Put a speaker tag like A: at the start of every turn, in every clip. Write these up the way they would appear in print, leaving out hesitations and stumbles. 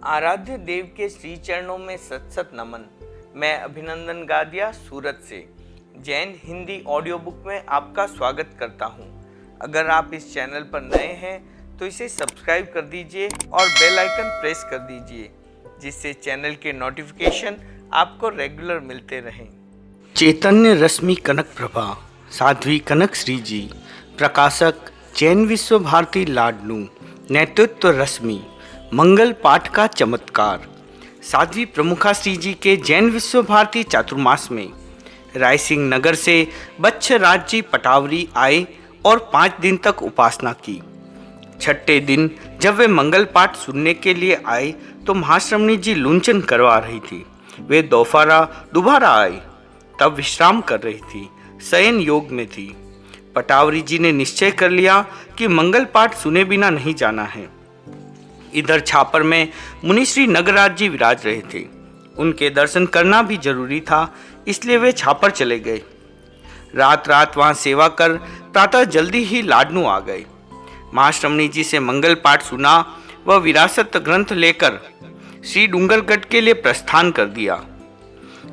A: आराध्य देव के श्री चरणों में सत सत नमन। मैं अभिनंदन गादिया सूरत से जैन हिंदी ऑडियो बुक में आपका स्वागत करता हूं। अगर आप इस चैनल पर नए हैं तो इसे सब्सक्राइब कर दीजिए और बेल आइकन प्रेस कर दीजिए, जिससे चैनल के नोटिफिकेशन आपको रेगुलर मिलते रहें। चैतन्य रश्मि कनक प्रभा साध्वी कनक श्री जी, प्रकाशक जैन विश्व भारती लाडनू, नेतृत्व रश्मि, मंगल पाठ का चमत्कार। साध्वी प्रमुखा श्री जी के जैन विश्व भारती चातुर्मास में रायसिंह नगर से बच्छराज जी पटावरी आए और 5 दिन तक उपासना की। छठे दिन जब वे मंगल पाठ सुनने के लिए आए तो महाश्रमणी जी लुंचन करवा रही थी। वे दोबारा आए तब विश्राम कर रही थी, शयन योग में थी। पटावरी जी ने निश्चय कर लिया कि मंगल पाठ सुने बिना नहीं जाना है। इधर छापर में मुनिश्री नगराज जी विराज रहे थे, उनके दर्शन करना भी जरूरी था, इसलिए वे छापर चले गए। रात वहां सेवा कर प्रातः जल्दी ही लाडनू आ गए। महाश्रमणी जी से मंगल पाठ सुना व विरासत ग्रंथ लेकर श्री डूंगरगढ़ के लिए प्रस्थान कर दिया।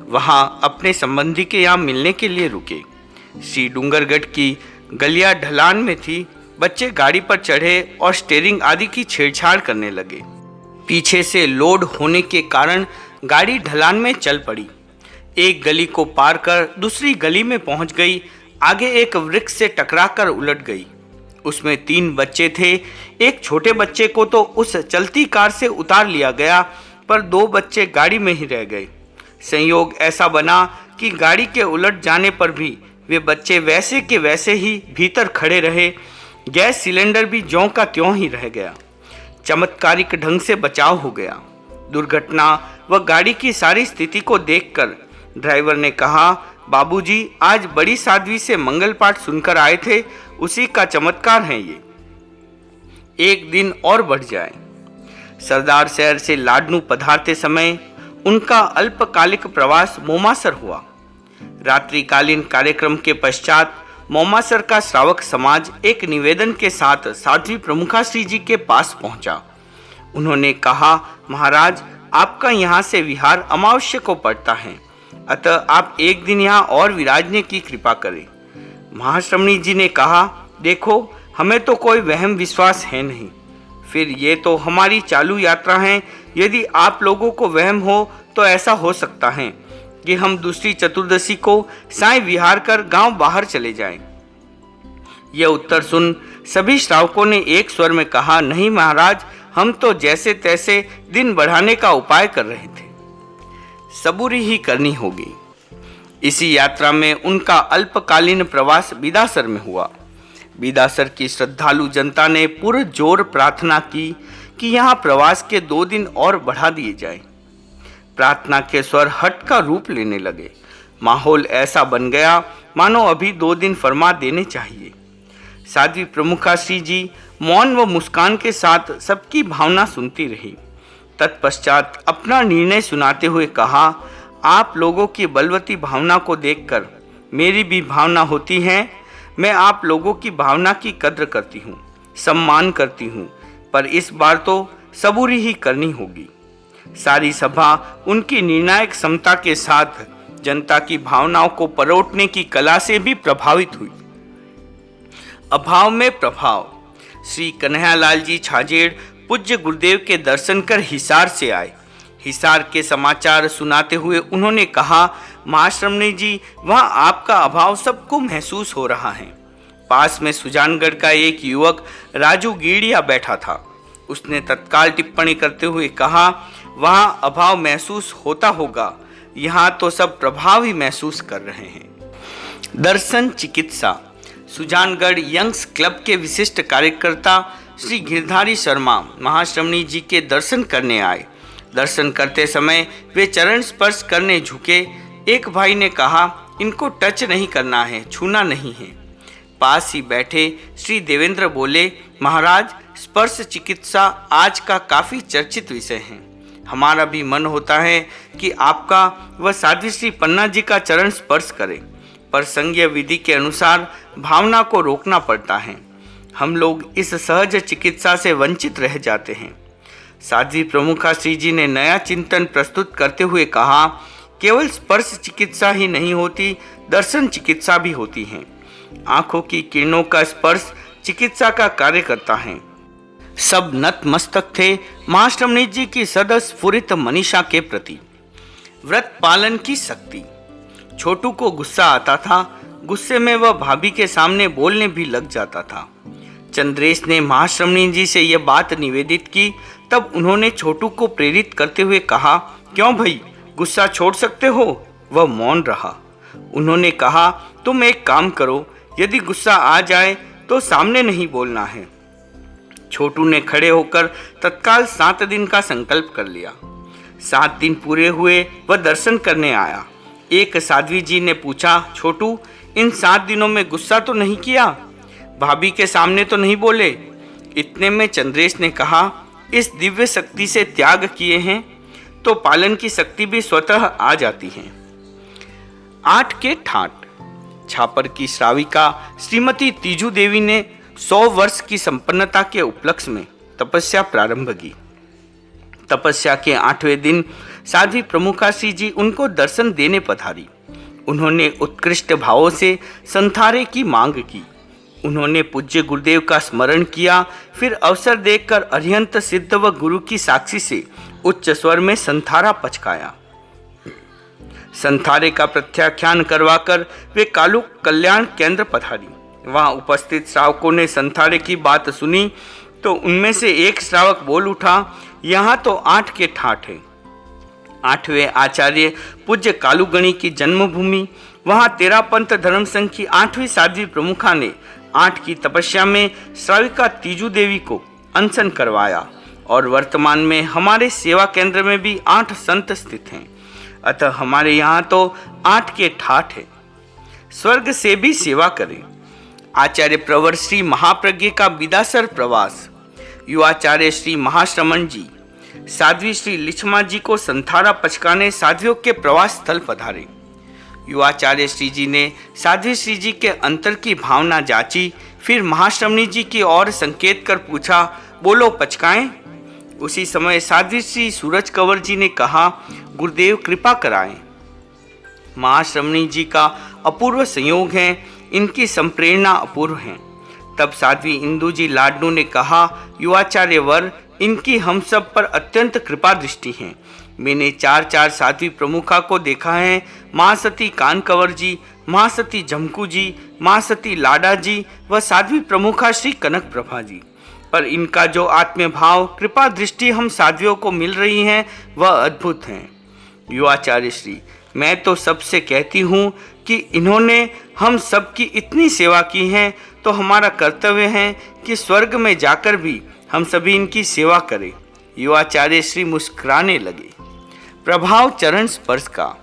A: वहां अपने संबंधी के यहाँ मिलने के लिए रुके। श्री डूंगरगढ़ की गलिया ढलान में थी। बच्चे गाड़ी पर चढ़े और स्टीयरिंग आदि की छेड़छाड़ करने लगे। पीछे से लोड होने के कारण गाड़ी ढलान में चल पड़ी। एक गली को पार कर दूसरी गली में पहुंच गई। आगे एक वृक्ष से टकराकर उलट गई। उसमें 3 बच्चे थे। एक छोटे बच्चे को तो उस चलती कार से उतार लिया गया, पर 2 बच्चे गाड़ी में ही रह गए। संयोग ऐसा बना कि गाड़ी के उलट जाने पर भी वे बच्चे वैसे के वैसे ही भीतर खड़े रहे। गैस सिलेंडर भी ज्यों का त्यों ही रह गया। चमत्कारिक ढंग से बचाव हो गया। दुर्घटना व गाड़ी की सारी स्थिति को देखकर ड्राइवर ने कहा, बाबूजी आज बड़ी साध्वी से मंगल पाठ सुनकर आए थे, उसी का चमत्कार है ये। एक दिन और बढ़ जाए। सरदार शहर से लाडनू पधारते समय उनका अल्पकालिक प्रवास मोमासर हुआ। रात्रिकालीन कार्यक्रम के पश्चात मोमासर का श्रावक समाज एक निवेदन के साथ साध्वी प्रमुखा श्री जी के पास पहुंचा। उन्होंने कहा, महाराज आपका यहाँ से विहार अमावस्या को पड़ता है, अतः आप एक दिन यहाँ और विराजने की कृपा करें। महाश्रमणी जी ने कहा, देखो हमें तो कोई वहम विश्वास है नहीं, फिर ये तो हमारी चालू यात्रा है। यदि आप लोगों को वहम हो तो ऐसा हो सकता है कि हम दूसरी चतुर्दशी को साय विहार कर गांव बाहर चले जाएं। यह उत्तर सुन सभी श्रावकों ने एक स्वर में कहा, नहीं महाराज, हम तो जैसे तैसे दिन बढ़ाने का उपाय कर रहे थे, सबूरी ही करनी होगी। इसी यात्रा में उनका अल्पकालीन प्रवास बिदासर में हुआ। बिदासर की श्रद्धालु जनता ने पुरजोर प्रार्थना की कि यहाँ प्रवास के 2 दिन और बढ़ा दिए जाए। प्रार्थना के स्वर हट का रूप लेने लगे। माहौल ऐसा बन गया मानो अभी 2 दिन फरमा देने चाहिए। साध्वी प्रमुखा श्री जी मौन व मुस्कान के साथ सबकी भावना सुनती रही। तत्पश्चात अपना निर्णय सुनाते हुए कहा, आप लोगों की बलवती भावना को देखकर मेरी भी भावना होती है। मैं आप लोगों की भावना की कद्र करती हूँ, सम्मान करती हूँ, पर इस बार तो सबूरी ही करनी होगी। सारी सभा उनकी निर्णायक क्षमता के साथ जनता की भावनाओं को परोटने की कला से भी प्रभावित हुई। अभाव में प्रभाव। श्री कन्हैयालाल जी छाजेड़ पूज्य गुरुदेव के दर्शन कर हिसार से आए। हिसार के समाचार सुनाते हुए उन्होंने कहा, महाश्रमणी जी वहाँ आपका अभाव सबको महसूस हो रहा है। पास में सुजानगढ़ का एक युवक राजू गीड़िया बैठा था। उसने तत्काल टिप्पणी करते हुए कहा, वहाँ अभाव महसूस होता होगा, यहाँ तो सब प्रभाव ही महसूस कर रहे हैं। दर्शन चिकित्सा। सुजानगढ़ यंग्स क्लब के विशिष्ट कार्यकर्ता श्री गिरधारी शर्मा महाश्रमणी जी के दर्शन करने आए। दर्शन करते समय वे चरण स्पर्श करने झुके। एक भाई ने कहा, इनको टच नहीं करना है, छूना नहीं है। पास ही बैठे श्री देवेंद्र बोले, महाराज स्पर्श चिकित्सा आज का काफ़ी चर्चित विषय है। हमारा भी मन होता है कि आपका व साध्वी श्री पन्ना जी का चरण स्पर्श करें, पर संज्ञेय विधि के अनुसार भावना को रोकना पड़ता है। हम लोग इस सहज चिकित्सा से वंचित रह जाते हैं। साध्वी प्रमुखा श्री जी ने नया चिंतन प्रस्तुत करते हुए कहा, केवल स्पर्श चिकित्सा ही नहीं होती, दर्शन चिकित्सा भी होती है। आंखों की किरणों का स्पर्श चिकित्सा का कार्य करता है। सब नतमस्तक थे महाश्रमणी जी की सदस्फुरित मनीषा के प्रति। व्रत पालन की शक्ति। छोटू को गुस्सा आता था, गुस्से में वह भाभी के सामने बोलने भी लग जाता था। चंद्रेश ने महाश्रमणी जी से यह बात निवेदित की, तब उन्होंने छोटू को प्रेरित करते हुए कहा, क्यों भाई, गुस्सा छोड़ सकते हो? वह मौन रहा। उन्होंने कहा, तुम एक काम करो, यदि गुस्सा आ जाए तो सामने नहीं बोलना है। छोटू ने खड़े होकर तत्काल 7 दिन का संकल्प कर लिया। 7 दिन पूरे हुए, वह दर्शन करने आया। एक साध्वी जी ने पूछा, छोटू, इन 7 दिनों में गुस्सा तो नहीं किया? भाभी के सामने तो नहीं बोले? इतने में चंद्रेश ने कहा, इस दिव्य शक्ति से त्याग किए हैं तो पालन की शक्ति भी स्वतः आ जाती है। 8 के ठाट। छापर की श्राविका श्रीमती तीजू देवी ने 100 वर्ष की संपन्नता के उपलक्ष्य में तपस्या प्रारंभ की। तपस्या के 8वें दिन साध्वी प्रमुखा श्री जी उनको दर्शन देने पधारी। उन्होंने उत्कृष्ट भावों से संथारे की मांग की। उन्होंने पूज्य गुरुदेव का स्मरण किया, फिर अवसर देखकर अरिहंत सिद्ध व गुरु की साक्षी से उच्च स्वर में संथारा पचकाया। संथारे का प्रत्याख्यान करवाकर वे कालू कल्याण केंद्र पधारी। वहां उपस्थित श्रावकों ने संथारे की बात सुनी तो उनमें से एक श्रावक बोल उठा, यहाँ तो 8 के ठाठ है। 8वें आचार्य पूज्य कालूगणी की जन्मभूमि, वहां तेरापंथ धर्म संघ की 8वीं साध्वी प्रमुखा ने 8 की तपस्या में श्राविका तीजू देवी को अनशन करवाया और वर्तमान में हमारे सेवा केंद्र में भी 8 संत स्थित हैं। अतः हमारे यहाँ तो 8 के ठाठ है। स्वर्ग से भी सेवा करें। आचार्य प्रवर श्री महाप्रज्ञ का विदासर प्रवास। युवाचार्य श्री महाश्रमण जी साध्वी श्री लिच्छमा जी को संथारा पचकाने साध्वियों के प्रवास स्थल पधारे। युवाचार्य श्री जी ने साध्वी श्री जी के अंतर की भावना जांची, फिर महाश्रमणी जी की ओर संकेत कर पूछा, बोलो पचकाएं? उसी समय साध्वी श्री सूरज कंवर जी ने कहा, गुरुदेव कृपा कराएं। महाश्रमणी जी का अपूर्व संयोग है, इनकी संप्रेरणा अपूर्व है। तब साध्वी इंदू जी लाडनू ने कहा, युवाचार्य वर, इनकी हम सब पर अत्यंत कृपा दृष्टि है। मैंने 4 साध्वी प्रमुखा को देखा है, महासती कान कंवर जी, महासती झमकू जी, महासती लाडा जी व साध्वी प्रमुखा श्री कनक प्रभा जी, पर इनका जो आत्म भाव कृपा दृष्टि हम साध्वियों को मिल रही है वह अद्भुत है। युवाचार्य श्री, मैं तो सबसे कहती हूँ कि इन्होंने हम सब की इतनी सेवा की है तो हमारा कर्तव्य है कि स्वर्ग में जाकर भी हम सभी इनकी सेवा करें। युवाचार्य श्री मुस्कुराने लगे। प्रभाव चरण स्पर्श का।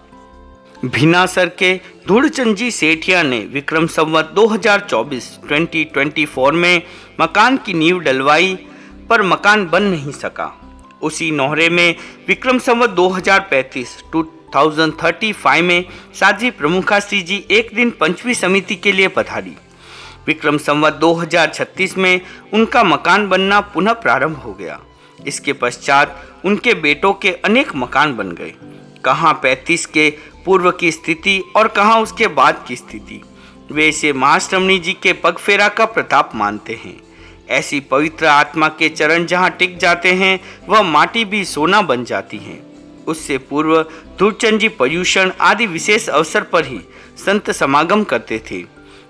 A: भिनासर के धूड़चंद जी सेठिया ने विक्रम संवत 2024 में मकान की नींव डलवाई, पर मकान बन नहीं सका। उसी नौहरे में विक्रम संवत 2035 में साध्वी प्रमुखा श्री जी एक दिन पंचवी समिति के लिए पधारी। विक्रम संवत 2036 में उनका मकान बनना पुनः प्रारंभ हो गया। इसके पश्चात उनके बेटों के अनेक मकान बन गए। कहाँ 35 के पूर्व की स्थिति और कहाँ उसके बाद की स्थिति। वे इसे महाश्रमणी जी के पगफेरा का प्रताप मानते हैं। ऐसी पवित्र आत्मा के चरण जहाँ टिक जाते हैं वह माटी भी सोना बन जाती है। उससे पूर्व धूड़चंद जी पर्यूषण आदि विशेष अवसर पर ही संत समागम करते थे।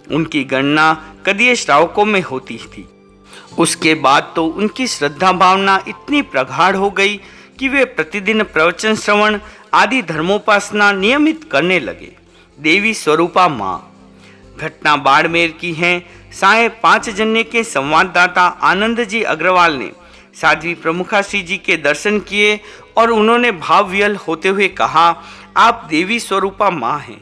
A: उनकी गणना कदीय श्रावकों में होती थी। उसके बाद तो उनकी श्रद्धा भावना इतनी प्रगाढ़ हो गई कि वे प्रतिदिन प्रवचन श्रवण आदि धर्मोपासना नियमित करने लगे। देवी स्वरूपा माँ। घटना बाड़मेर की है। साय 5 जन्य के संवाददाता आनंद जी अग्रवाल ने साध्वी प्रमुखा श्री जी के दर्शन किए और उन्होंने भावविहल होते हुए कहा, आप देवी स्वरूपा माँ हैं।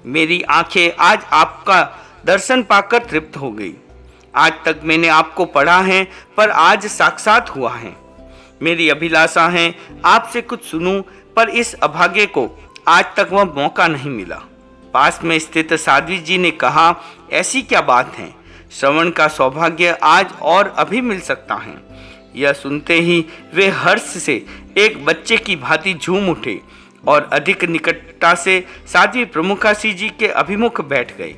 A: मेरी आंखें आज आपका दर्शन पाकर तृप्त हो गई। आज तक मैंने आपको पढ़ा है, पर आज साक्षात हुआ है। मेरी अभिलाषा है आपसे कुछ सुनूं, पर इस अभागे को आज तक वह मौका नहीं मिला। पास में स्थित साध्वी जी ने कहा, ऐसी क्या बात है, श्रवण का सौभाग्य आज और अभी मिल सकता है। यह सुनते ही वे हर्ष से एक बच्चे की भांति झूम उठे और अधिक निकटता से साध्वी प्रमुखासी जी के अभिमुख बैठ गए।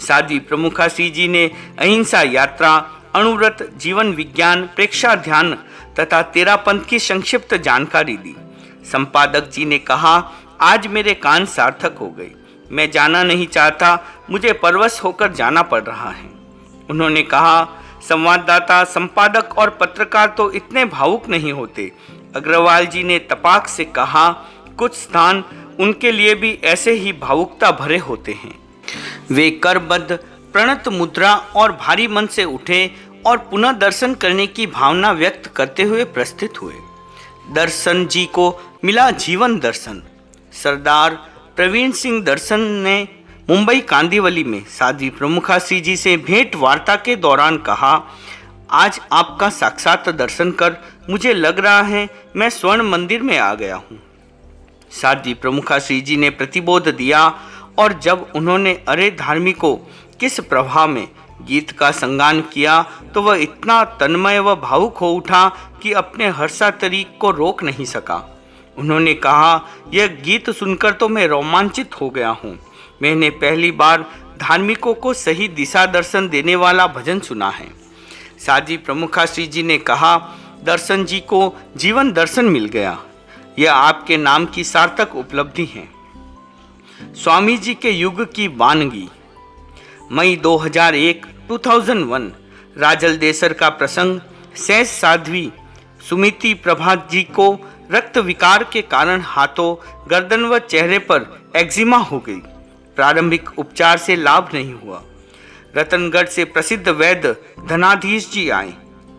A: साध्वी प्रमुखासी जी ने अहिंसा यात्रा, अणुव्रत, जीवन विज्ञान, प्रेक्षा ध्यान तथा तेरा पंथ की संक्षिप्त जानकारी दी। संपादक जी ने कहा, आज मेरे कान सार्थक हो गए। मैं जाना नहीं चाहता, मुझे परवश होकर जाना पड़ रहा है। उन्होंने कहा, संवाददाता, संपादक और पत्रकार तो इतने भावुक नहीं होते। अग्रवाल जी ने तपाक से कहा, कुछ स्थान उनके लिए भी ऐसे ही भावुकता भरे होते हैं। वे करबद्ध प्रणत मुद्रा और भारी मन से उठे और पुनः दर्शन करने की भावना व्यक्त करते हुए प्रस्थित हुए। दर्शन जी को मिला जीवन दर्शन। सरदार प्रवीण सिंह दर्शन ने मुंबई कांदिवली में साध्वी प्रमुखासी जी से भेंट वार्ता के दौरान कहा, आज आपका साक्षात दर्शन कर मुझे लग रहा है मैं स्वर्ण मंदिर में आ गया हूँ। साध्वी प्रमुखासी जी ने प्रतिबोध दिया और जब उन्होंने अरे धार्मिकों किस प्रभाव में गीत का संगान किया तो वह इतना तन्मय व भावुक हो उठा कि अपने हर्षातरीक को रोक नहीं सका। उन्होंने कहा, यह गीत सुनकर तो मैं रोमांचित हो गया हूँ। मैंने पहली बार धार्मिकों को सही दिशा दर्शन देने वाला भजन सुना है। साध्वी प्रमुखासी जी ने कहा, दर्शन जी को जीवन दर्शन मिल गया। यह आपके नाम की सार्थक उपलब्धि है। स्वामी जी के युग की वानगी। मई 2001 राजल देसर का प्रसंग। सहज साध्वी सुमिति प्रभात जी को रक्त विकार के कारण हाथों, गर्दन व चेहरे पर एक्जिमा हो गई। प्रारंभिक उपचार से लाभ नहीं हुआ। रतनगढ़ से प्रसिद्ध वैद्य धनाधीश जी आए।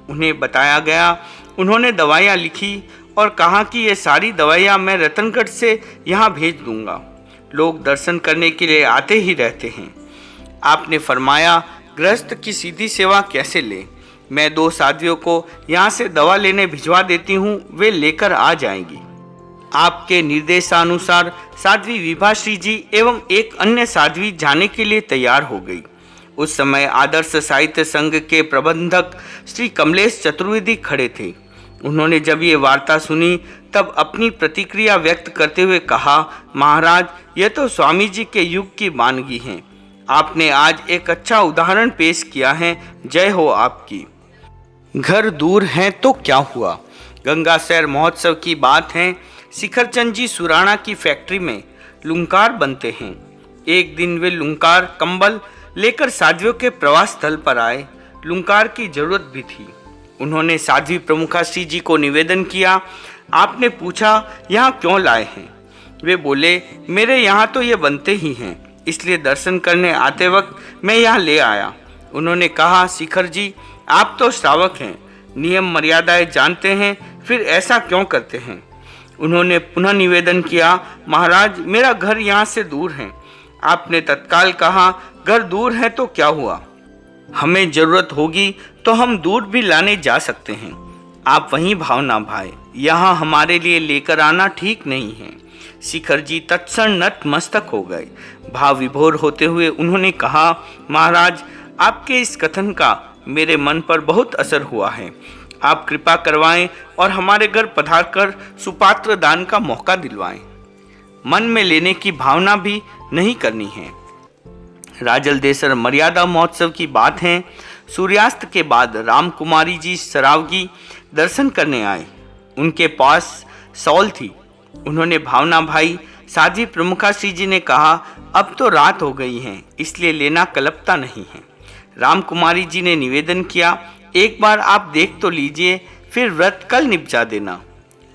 A: उन्हें बताया गया। उन्होंने दवाइयाँ लिखी और कहा कि ये सारी दवाइयाँ मैं रतनगढ़ से यहाँ भेज दूंगा। लोग दर्शन करने के लिए आते ही रहते हैं। आपने फरमाया, गृहस्थ की सीधी सेवा कैसे ले? मैं 2 साध्वियों को यहाँ से दवा लेने भिजवा देती हूँ, वे लेकर आ जाएंगी। आपके निर्देशानुसार साध्वी विभाश्री जी एवं एक अन्य साध्वी जाने के लिए तैयार हो गई। उस समय आदर्श साहित्य संघ के प्रबंधक श्री कमलेश चतुर्वेदी खड़े थे। उन्होंने जब ये वार्ता सुनी तब अपनी प्रतिक्रिया व्यक्त करते हुए कहा, महाराज, यह तो स्वामी जी के युग की वानगी है। आपने आज एक अच्छा उदाहरण पेश किया है। जय हो आपकी। घर दूर हैं तो क्या हुआ? गंगा सैर महोत्सव की बात है। शिखरचंद जी सुराणा की फैक्ट्री में लुंकार बनते हैं। एक दिन वे लुंकार कंबल लेकर साध्वियों के प्रवास स्थल पर आए। लुंकार की जरूरत भी थी। उन्होंने साध्वी प्रमुखासी जी को निवेदन किया। आपने पूछा, यहाँ क्यों लाए हैं? वे बोले, मेरे यहाँ तो ये बनते ही हैं, इसलिए दर्शन करने आते वक्त मैं यहाँ ले आया। उन्होंने कहा, शिखर जी, आप तो श्रावक हैं, नियम मर्यादाएं जानते हैं, फिर ऐसा क्यों करते हैं? उन्होंने पुनः निवेदन किया, महाराज, मेरा घर यहाँ से दूर है। आपने तत्काल कहा, घर दूर है तो क्या हुआ? हमें जरूरत होगी तो हम दूध भी लाने जा सकते हैं। आप वहीं भावना भाई, यहाँ हमारे लिए लेकर आना ठीक नहीं है। शिखर जी तत्क्षण नतमस्तक हो गए। भाव विभोर होते हुए उन्होंने कहा, महाराज, आपके इस कथन का मेरे मन पर बहुत असर हुआ है। आप कृपा करवाएं और हमारे घर पधारकर सुपात्र दान का मौका दिलवाएं। मन में लेने की भावना भी नहीं करनी है। राजल देसर मर्यादा महोत्सव की बात है। सूर्यास्त के बाद राम कुमारी जी सरावगी दर्शन करने आए। उनके पास सौल थी। उन्होंने भावना भाई, साध्वी प्रमुखासी जी ने कहा, अब तो रात हो गई है, इसलिए लेना कल्पता नहीं है। राम कुमारी जी ने निवेदन किया, एक बार आप देख तो लीजिए, फिर व्रत कल निपटा देना।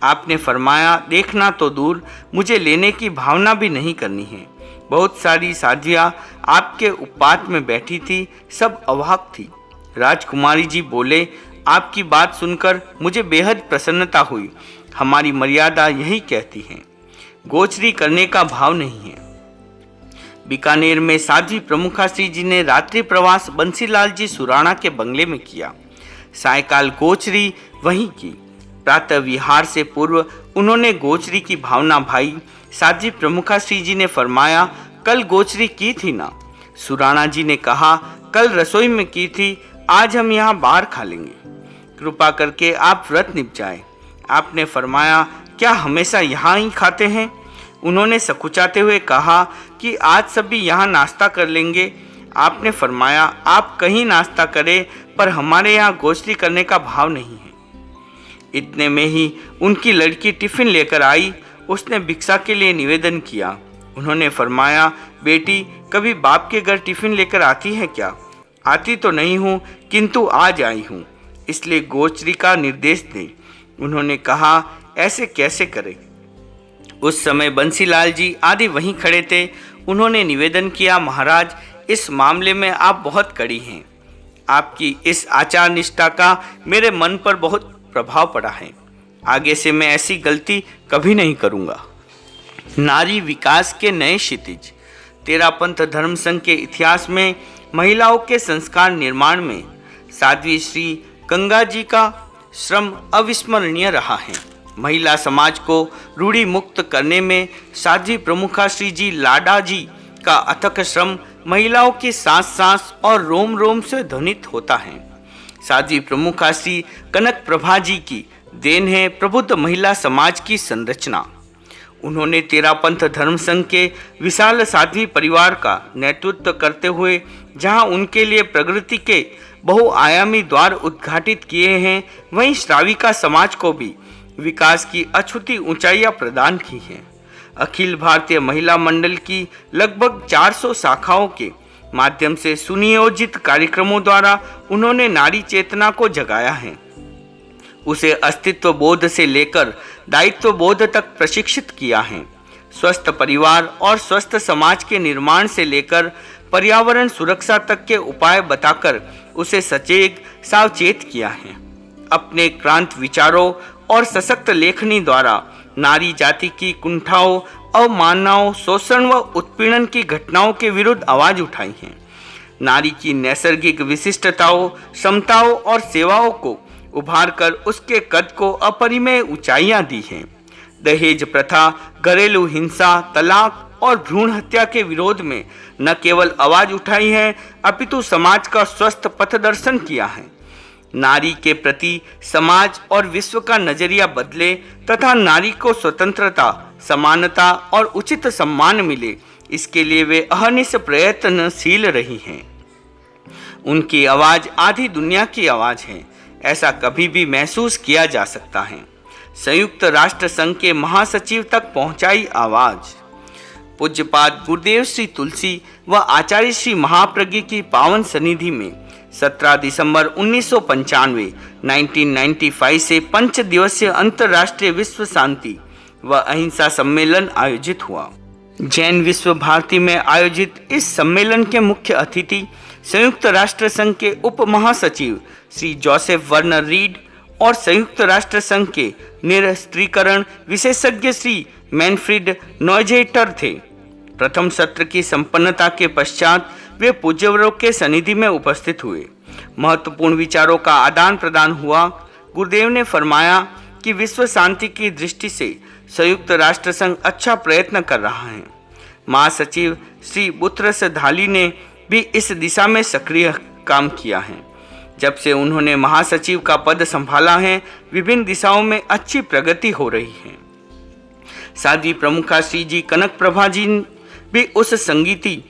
A: आपने फरमाया, देखना तो दूर, मुझे लेने की भावना भी नहीं करनी है। बहुत सारी साध्वियाँ आपके उपपात में बैठी थी, सब अवाक थी। राजकुमारी जी बोले, आपकी बात सुनकर मुझे बेहद प्रसन्नता हुई। हमारी मर्यादा यही कहती है, गोचरी करने का भाव नहीं है। बीकानेर में साध्वी प्रमुखासी जी ने रात्रि प्रवास बंसीलाल जी सुराणा के बंगले में किया। सायकाल गोचरी वहीं की। प्रातः विहार से पूर्व उन्होंने गोचरी की भावना भाई। साध्वी प्रमुखासी जी ने फरमाया, कल गोचरी की थी ना? सुराणा जी ने कहा, कल रसोई में की थी, आज हम यहाँ बाहर खा लेंगे। कृपा करके आप व्रत निपजाएं। आपने फरमाया, क्या हमेशा यहाँ ही खाते हैं? उन्होंने सकुचाते हुए कहा कि आज सभी यहाँ नाश्ता कर लेंगे। आपने फरमाया, आप कहीं नाश्ता करें, पर हमारे यहाँ गोश्ती करने का भाव नहीं है। इतने में ही उनकी लड़की टिफिन लेकर आई। उसने भिक्षा के लिए निवेदन किया। उन्होंने फरमाया, बेटी, कभी बाप के घर टिफिन लेकर आती है क्या? आती तो नहीं हूँ, किंतु आज आई हूँ, इसलिए गोश्ती का निर्देश दें। उन्होंने कहा, ऐसे कैसे करें? उस समय बंसीलाल जी आदि वहीं खड़े थे। उन्होंने निवेदन किया, महाराज, इस मामले में आप बहुत कड़ी हैं। आपकी इस आचार निष्ठा का मेरे मन पर बहुत प्रभाव पड़ा है। आगे से मैं ऐसी गलती कभी नहीं करूँगा। नारी विकास के नए क्षितिज। तेरापंथ धर्म संघ के इतिहास में महिलाओं के संस्कार निर्माण में साध्वी श्री गंगा जी का श्रम अविस्मरणीय रहा है। महिला समाज को रूढ़ी मुक्त करने में साध्वी प्रमुखा श्री जी लाडा जी का अथक श्रम महिलाओं की सांस सांस और रोम रोम से ध्वनित होता है। साध्वी प्रमुखा श्री कनक प्रभा जी की देन है प्रबुद्ध महिला समाज की संरचना। उन्होंने तेरापंथ धर्म संघ के विशाल साध्वी परिवार का नेतृत्व करते हुए जहां उनके लिए प्रगति के बहुआयामी द्वार उद्घाटित किए हैं, वहीं श्राविका समाज को भी विकास की अछूती ऊंचाइयां प्रदान की हैं। अखिल भारतीय महिला मंडल की लगभग 400 शाखाओं के माध्यम से सुनियोजित कार्यक्रमों द्वारा उन्होंने नारी चेतना को जगाया है। उसे अस्तित्व बोध से लेकर दायित्व बोध तक प्रशिक्षित किया है। स्वस्थ परिवार और स्वस्थ समाज के निर्माण से लेकर पर्यावरण सुरक्षा तक के उपाय बताकर उसे सचेत सावचेत किया है। अपने क्रांत विचारों और सशक्त लेखनी द्वारा नारी जाति की कुंठाओं, अवमाननाओं, शोषण व उत्पीड़न की घटनाओं के विरुद्ध आवाज उठाई है। नारी की नैसर्गिक विशिष्टताओं, क्षमताओं और सेवाओं को उभार कर उसके कद को अपरिमेय ऊंचाइयां दी हैं। दहेज प्रथा, घरेलू हिंसा, तलाक और भ्रूण हत्या के विरोध में न केवल आवाज उठाई है, अपितु समाज का स्वस्थ पथदर्शन किया है। नारी के प्रति समाज और विश्व का नजरिया बदले तथा नारी को स्वतंत्रता, समानता और उचित सम्मान मिले, इसके लिए वे अहर्निश प्रयत्नशील रही हैं। उनकी आवाज आधी दुनिया की आवाज है, ऐसा कभी भी महसूस किया जा सकता है। संयुक्त राष्ट्र संघ के महासचिव तक पहुंचाई आवाज। पूज्यपाद गुरुदेव श्री तुलसी व आचार्य श्री महाप्रज्ञ की पावन सन्निधि में 17 दिसंबर 1995 से 5 दिवसीय अंतर्राष्ट्रीय विश्व शांति व अहिंसा सम्मेलन आयोजित हुआ। जैन विश्व भारती में आयोजित इस सम्मेलन के मुख्य अतिथि संयुक्त राष्ट्र संघ के उप महासचिव श्री जोसेफ वर्नर रीड और संयुक्त राष्ट्र संघ के निरस्त्रीकरण विशेषज्ञ श्री मैनफ्रीड नॉयजेटर थे। प्रथम सत्र की संपन्नता के पश्चात वे पूज्यवरों के सन्निधि में उपस्थित हुए। महत्वपूर्ण विचारों का आदान प्रदान हुआ। गुरुदेव ने फरमाया कि विश्व शांति की दृष्टि से संयुक्त राष्ट्र संघ अच्छा प्रयत्न कर रहा है। महासचिव श्री बुत्रस धाली ने भी इस दिशा में सक्रिय काम किया है। जब से उन्होंने महासचिव का पद संभाला है, विभिन्न दिशाओं में अच्छी प्रगति हो रही है। साध्वी प्रमुखा श्री जी कनक प्रभा जी भी उस संगीति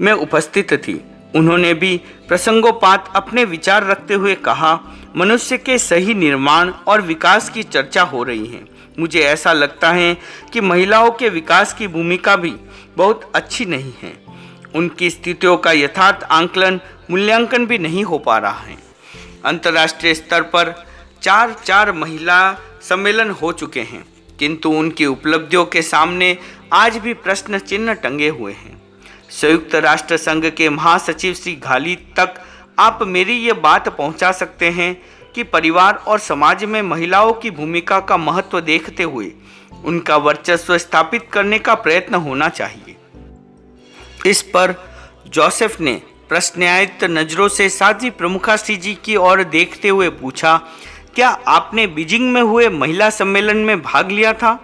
A: में उपस्थित थी। उन्होंने भी प्रसंगोपात अपने विचार रखते हुए कहा, मनुष्य के सही निर्माण और विकास की चर्चा हो रही है। मुझे ऐसा लगता है कि महिलाओं के विकास की भूमिका भी बहुत अच्छी नहीं है। उनकी स्थितियों का यथार्थ आंकलन, मूल्यांकन भी नहीं हो पा रहा है। अंतर्राष्ट्रीय स्तर पर 4 महिला सम्मेलन हो चुके हैं, किंतु उनकी उपलब्धियों के सामने आज भी प्रश्न चिन्ह टंगे हुए हैं। संयुक्त राष्ट्र संघ के महासचिव श्री घाली तक आप मेरी ये बात पहुंचा सकते हैं कि परिवार और समाज में महिलाओं की भूमिका का महत्व देखते हुए उनका वर्चस्व स्थापित करने का प्रयत्न होना चाहिए। इस पर जोसेफ ने प्रश्नायित नजरों से साध्वी प्रमुखा श्री जी की ओर देखते हुए पूछा, क्या आपने बीजिंग में हुए महिला सम्मेलन में भाग लिया था?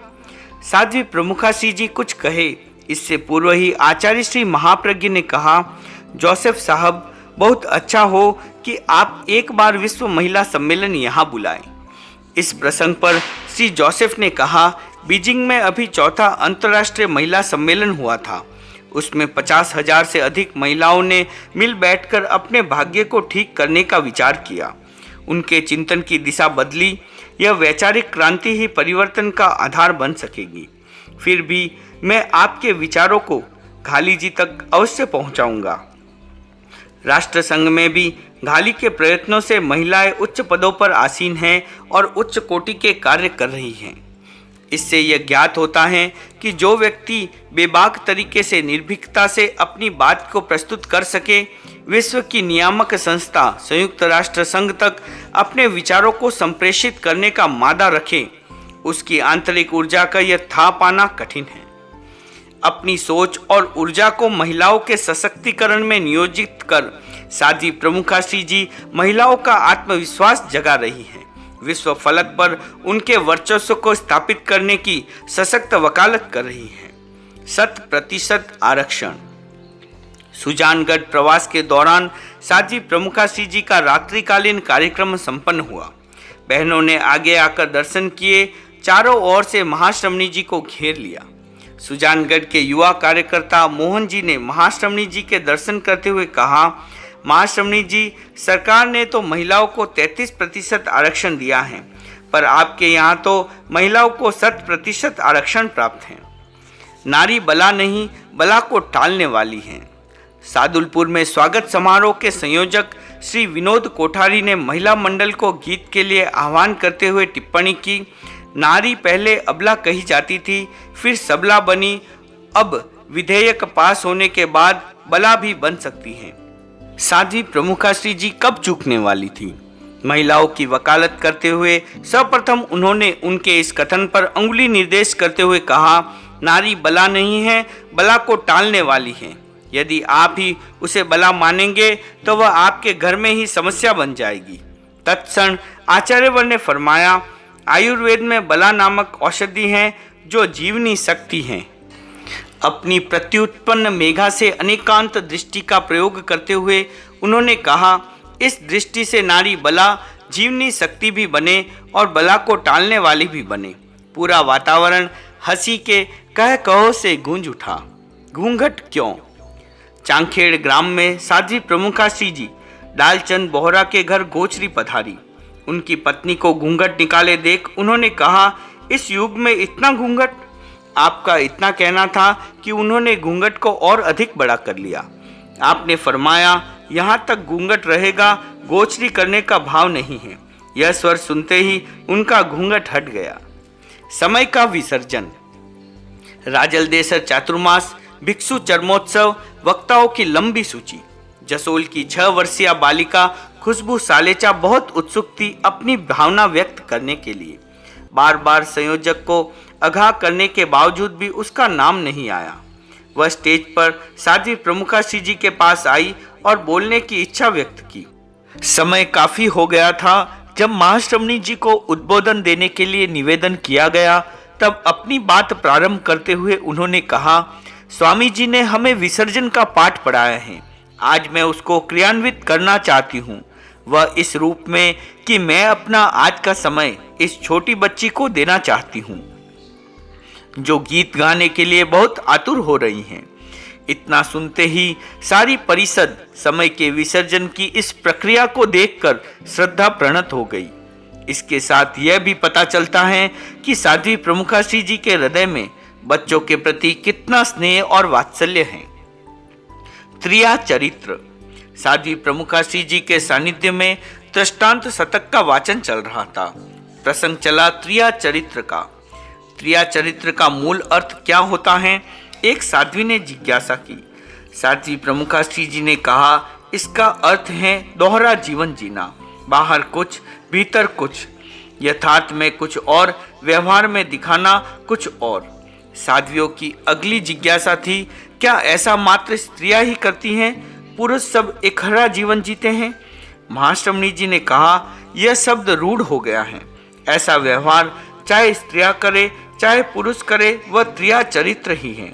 A: साध्वी प्रमुखा श्री जी कुछ कहे इससे पूर्व ही आचार्य श्री महाप्रज्ञ ने कहा, जोसेफ साहब, बहुत अच्छा हो कि आप एक बार विश्व महिला सम्मेलन यहाँ बुलाएं। इस प्रसंग पर श्री जोसेफ ने कहा, बीजिंग में अभी चौथा अंतर्राष्ट्रीय महिला सम्मेलन हुआ था। उसमें 50,000 से अधिक महिलाओं ने मिल बैठकर अपने भाग्य को ठीक करने का विचार किया। उनके चिंतन की दिशा बदली। यह वैचारिक क्रांति ही परिवर्तन का आधार बन सकेगी। फिर भी मैं आपके विचारों को घाली जी तक अवश्य पहुंचाऊंगा। राष्ट्र संघ में भी घाली के प्रयत्नों से महिलाएं उच्च पदों पर आसीन हैं और उच्च कोटि के कार्य कर रही हैं। इससे यह ज्ञात होता है कि जो व्यक्ति बेबाक तरीके से निर्भीकता से अपनी बात को प्रस्तुत कर सके, विश्व की नियामक संस्था संयुक्त राष्ट्र संघ तक अपने विचारों को संप्रेषित करने का मादा रखे, उसकी आंतरिक ऊर्जा का यह था पाना कठिन है। अपनी सोच और ऊर्जा को महिलाओं के सशक्तिकरण में नियोजित कर साध्वी प्रमुखा श्री जी महिलाओं का आत्मविश्वास जगा रही हैं। विश्व फलक पर उनके वर्चस्व को स्थापित करने की सशक्त वकालत कर रही हैं। 100% आरक्षण। सुजानगढ़ प्रवास के दौरान साध्वी प्रमुखा श्री जी का रात्रिकालीन कार्यक्रम संपन्न हुआ। बहनों ने आगे आकर दर्शन किए। चारों ओर से महाश्रमणी जी को घेर लिया। सुजानगढ़ के युवा कार्यकर्ता मोहन जी ने महाश्रमणी जी के दर्शन करते हुए कहा, महाश्रमणी जी, सरकार ने तो महिलाओं को 33% आरक्षण दिया है, पर आपके यहाँ तो महिलाओं को 100% आरक्षण प्राप्त है। नारी बला नहीं, बला को टालने वाली है। सादुलपुर में स्वागत समारोह के संयोजक श्री विनोद कोठारी ने महिला मंडल को गीत के लिए आह्वान करते हुए टिप्पणी की, नारी पहले अबला कही जाती थी, फिर सबला बनी, अब विधेयक पास होने के बाद बला भी बन सकती है। साध्वी प्रमुखा श्री जी कब चूकने वाली थी? महिलाओं की वकालत करते हुए सर्वप्रथम उन्होंने उनके इस कथन पर अंगुली निर्देश करते हुए कहा, नारी बला नहीं है, बला को टालने वाली है। यदि आप ही उसे बला मानेंगे तो वह आपके घर में ही समस्या बन जाएगी। तत्क्षण आचार्यवर ने फरमाया, आयुर्वेद में बला नामक औषधि है जो जीवनी शक्ति है। अपनी प्रत्युत्पन्न मेघा से अनेकांत दृष्टि का प्रयोग करते हुए उन्होंने कहा, इस दृष्टि से नारी बला जीवनी शक्ति भी बने और बला को टालने वाली भी बने। पूरा वातावरण हंसी के कह कहो से गूंज उठा। घूंघट क्यों? चांखेड़ ग्राम में साध्वी प्रमुखा श्री जी डालचंद बोहरा के घर गोचरी पधारी। उनकी पत्नी को घूंघट निकाले देख उन्होंने कहा, इस युग में इतना घूंघट? आपका इतना कहना था कि उन्होंने घूंघट को और अधिक बड़ा कर लिया। आपने फरमाया, यहाँ तक घूंघट रहेगा, गोचरी करने का भाव नहीं है। यह स्वर सुनते ही उनका घूंघट हट गया। समय का विसर्जन। राजलदेसर चातुर्मास, भिक्षु चरमोत्सव, वक्ताओं की लंबी सूची। जसोल की 6 वर्षीय बालिका खुशबू सालेचा बहुत उत्सुक थी अपनी भावना व्यक्त करने के लिए। बार बार संयोजक को आगाह करने के बावजूद भी उसका नाम नहीं आया। वह स्टेज पर साध्वी प्रमुखा श्री जी के पास आई और बोलने की इच्छा व्यक्त की। समय काफी हो गया था। जब महाश्रमणी जी को उद्बोधन देने के लिए निवेदन किया गया, तब अपनी बात प्रारंभ करते हुए उन्होंने कहा, स्वामी जी ने हमें विसर्जन का पाठ पढ़ाया है। आज मैं उसको क्रियान्वित करना चाहती हूँ, वह इस रूप में कि मैं अपना आज का समय इस छोटी बच्ची को देना चाहती हूँ जो गीत गाने के लिए बहुत आतुर हो रही हैं। इतना सुनते ही सारी परिषद समय के विसर्जन की इस प्रक्रिया को देखकर श्रद्धा प्रणत हो गई। इसके साथ यह भी पता चलता है कि साध्वी प्रमुखा श्री जी के हृदय में बच्चों के प्रति कितना स्नेह और वात्सल्य है। त्रिया चरित्र। साध्वी प्रमुखा श्री जी के सानिध्य में दृष्टांत शतक का वाचन चल रहा था। प्रसंग चला त्रिया चरित्र का। त्रिया चरित्र का मूल अर्थ क्या होता है? एक साध्वी ने जिज्ञासा की। साध्वी प्रमुखा श्री जी ने कहा, इसका अर्थ है दोहरा जीवन जीना, बाहर कुछ भीतर कुछ, यथार्थ में कुछ और व्यवहार में दिखाना कुछ और। साध्वियों की अगली जिज्ञासा थी, क्या ऐसा मात्र स्त्रियां ही करती हैं? पुरुष सब एकहरा जीवन जीते हैं? महाश्रमणी जी ने कहा, यह शब्द रूढ़ हो गया है। ऐसा व्यवहार चाहे स्त्रियां करे चाहे पुरुष करे, वह त्रिया चरित्र ही है।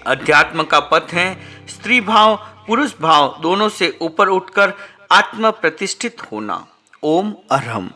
A: अध्यात्म का पथ है स्त्री भाव पुरुष भाव दोनों से ऊपर उठकर आत्म प्रतिष्ठित होना। ओम अरहम।